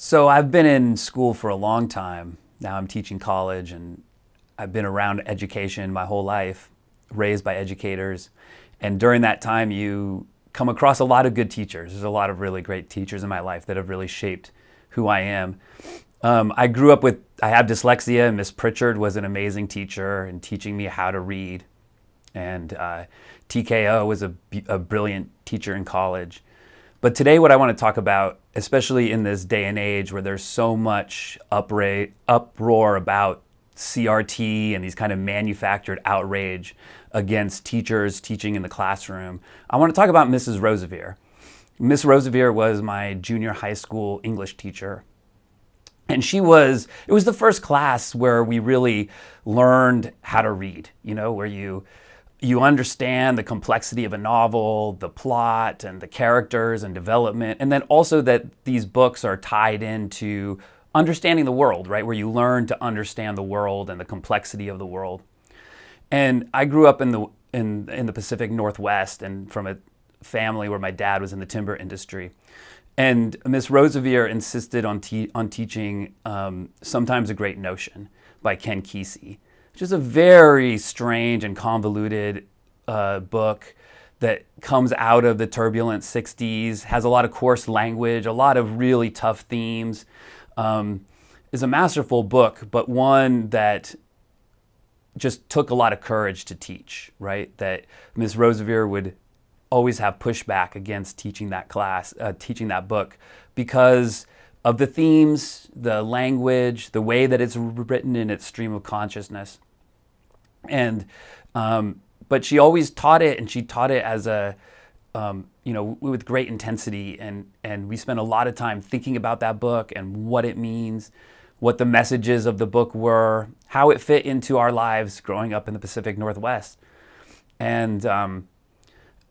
So I've been in school for a long time. Now I'm teaching college, and I've been around education my whole life, raised by educators. And during that time, you come across a lot of good teachers. There's a lot of really great teachers in my life that have really shaped who I am. I have dyslexia, and Miss Pritchard was an amazing teacher in teaching me how to read. And TKO was a brilliant teacher in college. But today what I want to talk about, especially in this day and age where there's so much uproar about CRT and these kind of manufactured outrage against teachers teaching in the classroom, I want to talk about Mrs. Rosevear. Miss Rosevear was my junior high school English teacher. And it was the first class where we really learned how to read, where you understand the complexity of a novel, the plot and the characters and development, and then also that these books are tied into understanding the world, right? Where you learn to understand the world and the complexity of the world. And I grew up in the Pacific Northwest and from a family where my dad was in the timber industry. And Miss Rosevear insisted on teaching Sometimes a Great Notion by Ken Kesey, which is a very strange and convoluted book that comes out of the turbulent 60s, has a lot of coarse language, a lot of really tough themes. Is a masterful book, but one that just took a lot of courage to teach, right? That Ms. Rosevear would always have pushback against teaching that class, teaching that book, because of the themes, the language, the way that it's written in its stream of consciousness. And but she always taught it, and she taught it as with great intensity. And we spent a lot of time thinking about that book and what it means, what the messages of the book were, how it fit into our lives growing up in the Pacific Northwest. And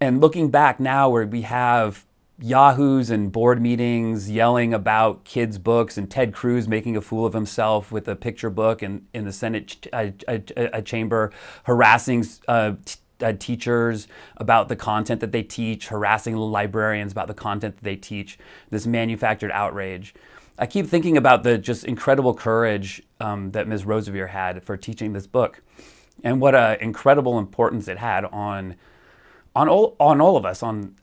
looking back now, where we have yahoos and board meetings yelling about kids' books, and Ted Cruz making a fool of himself with a picture book in the Senate chamber, harassing teachers about the content that they teach, harassing librarians about the content that they teach, this manufactured outrage. I keep thinking about the just incredible courage that Ms. Rosevear had for teaching this book, and what an incredible importance it had on all of us, on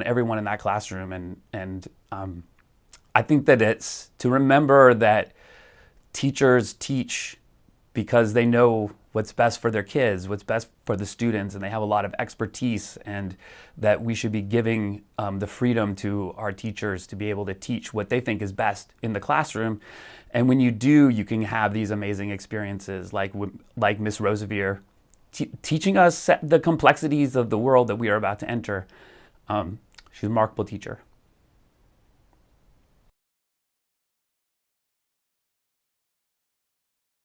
everyone in that classroom. And I think that it's to remember that teachers teach because they know what's best for their kids, what's best for the students, and they have a lot of expertise, and that we should be giving the freedom to our teachers to be able to teach what they think is best in the classroom. And when you do, you can have these amazing experiences like Miss Rosevear, teaching us the complexities of the world that we are about to enter. She's a remarkable teacher.